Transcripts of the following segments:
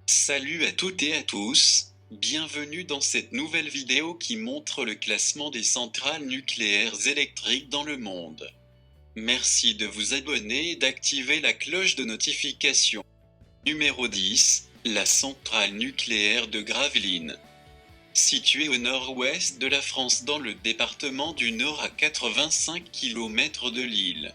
Salut à toutes et à tous, bienvenue dans cette nouvelle vidéo qui montre le classement des centrales nucléaires électriques dans le monde. Merci de vous abonner et d'activer la cloche de notification. Numéro 10, la centrale nucléaire de Gravelines. Située au nord-ouest de la France dans le département du Nord à 85 km de Lille.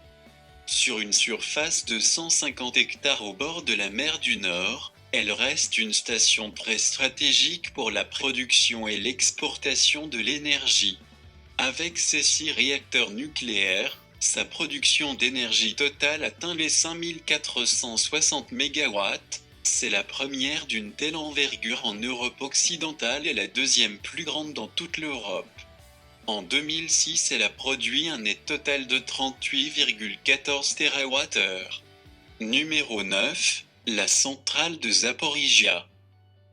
Sur une surface de 150 hectares au bord de la mer du Nord, elle reste une station très stratégique pour la production et l'exportation de l'énergie. Avec ses 6 réacteurs nucléaires, sa production d'énergie totale atteint les 5460 MW. C'est la première d'une telle envergure en Europe occidentale et la deuxième plus grande dans toute l'Europe. En 2006, elle a produit un net total de 38,14 TWh. Numéro 9, la centrale de Zaporijia.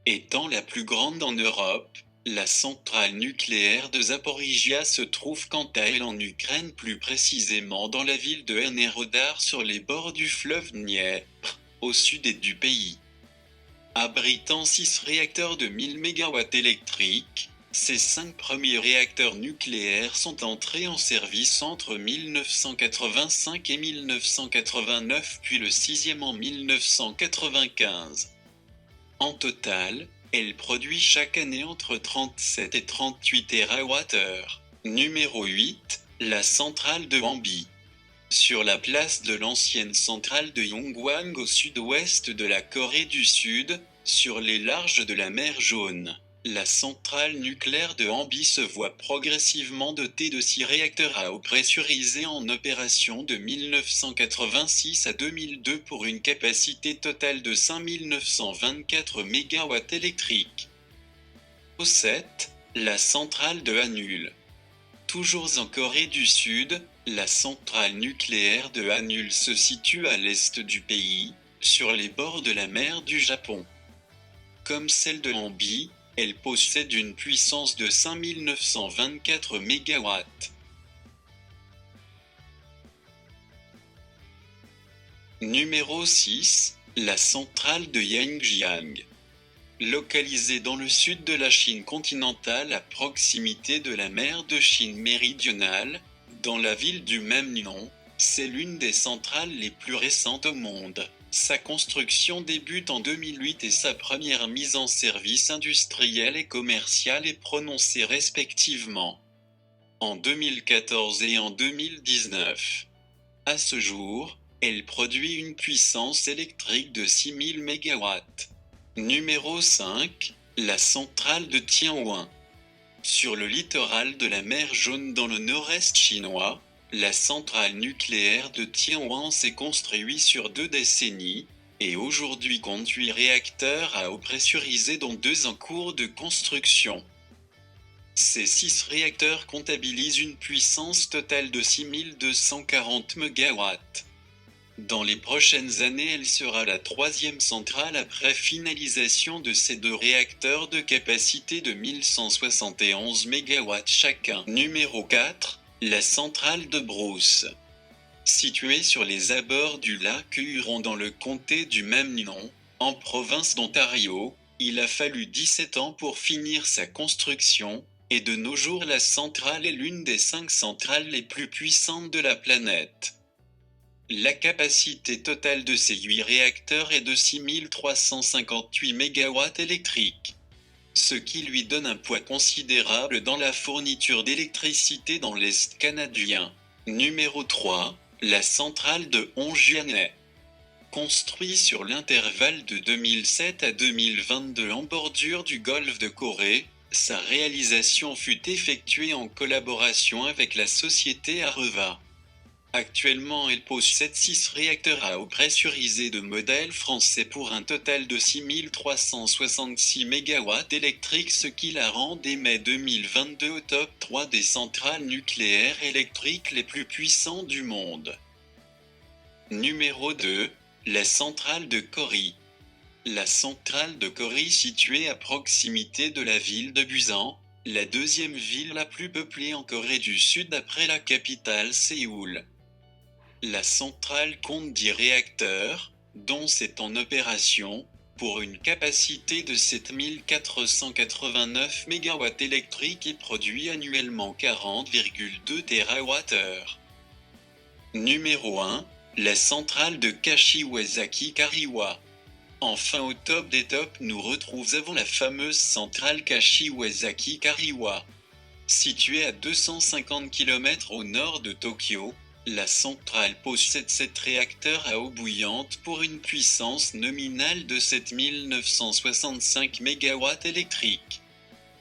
Étant la plus grande en Europe, la centrale nucléaire de Zaporijia se trouve quant à elle en Ukraine, plus précisément dans la ville de Enerhodar sur les bords du fleuve Dniepr, au sud du pays. Abritant 6 réacteurs de 1000 MW électriques, ces 5 premiers réacteurs nucléaires sont entrés en service entre 1985 et 1989 puis le 6e en 1995. En total, elle produit chaque année entre 37 et 38 TWh. Numéro 8, la centrale de Hambi. Sur la place de l'ancienne centrale de Yongwang au sud-ouest de la Corée du Sud, sur les larges de la mer Jaune, la centrale nucléaire de Hambi se voit progressivement dotée de 6 réacteurs à eau pressurisée en opération de 1986 à 2002 pour une capacité totale de 5924 MW électriques. Au 7, la centrale de Hanul. Toujours en Corée du Sud, la centrale nucléaire de Hanul se situe à l'est du pays, sur les bords de la mer du Japon. Comme celle de Hambi, elle possède une puissance de 5924 MW. Numéro 6, la centrale de Yangjiang. Localisée dans le sud de la Chine continentale à proximité de la mer de Chine méridionale, dans la ville du même nom, c'est l'une des centrales les plus récentes au monde. Sa construction débute en 2008 et sa première mise en service industrielle et commerciale est prononcée respectivement en 2014 et en 2019. À ce jour, elle produit une puissance électrique de 6000 MW. Numéro 5, la centrale de Tianwan. Sur le littoral de la mer Jaune dans le nord-est chinois, la centrale nucléaire de Tianwan s'est construite sur 2 décennies, et aujourd'hui compte 8 réacteurs à eau pressurisée dont 2 en cours de construction. Ces 6 réacteurs comptabilisent une puissance totale de 6240 MW. Dans les prochaines années, elle sera la 3e centrale après finalisation de ces 2 réacteurs de capacité de 1171 MW chacun. Numéro 4, la centrale de Bruce. Située sur les abords du lac Huron dans le comté du même nom, en province d'Ontario, il a fallu 17 ans pour finir sa construction, et de nos jours la centrale est l'une des 5 centrales les plus puissantes de la planète. La capacité totale de ces 8 réacteurs est de 6358 MW électriques, ce qui lui donne un poids considérable dans la fourniture d'électricité dans l'Est canadien. Numéro 3, la centrale de Hongjiane. Construite sur l'intervalle de 2007 à 2022 en bordure du golfe de Corée, sa réalisation fut effectuée en collaboration avec la société Areva. Actuellement, elle possède 6 réacteurs à eau pressurisée de modèle français pour un total de 6366 MW électriques, ce qui la rend dès mai 2022 au top 3 des centrales nucléaires électriques les plus puissantes du monde. Numéro 2, la centrale de Cory. La centrale de Cory, située à proximité de la ville de Busan, La deuxième ville la plus peuplée en Corée du Sud après la capitale Séoul. La centrale compte 10 réacteurs, dont 7 en opération, pour une capacité de 7489 MW électriques et produit annuellement 40,2 TWh. Numéro 1, la centrale de Kashiwazaki-Kariwa. Enfin au top des tops nous retrouvons la fameuse centrale Kashiwazaki-Kariwa. Située à 250 km au nord de Tokyo, la centrale possède 7 réacteurs à eau bouillante pour une puissance nominale de 7965 MW électriques.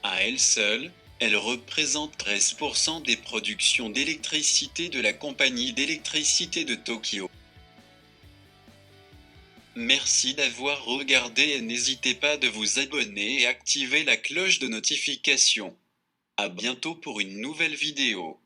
À elle seule, elle représente 13% des productions d'électricité de la compagnie d'électricité de Tokyo. Merci d'avoir regardé et n'hésitez pas de vous abonner et activer la cloche de notification. À bientôt pour une nouvelle vidéo.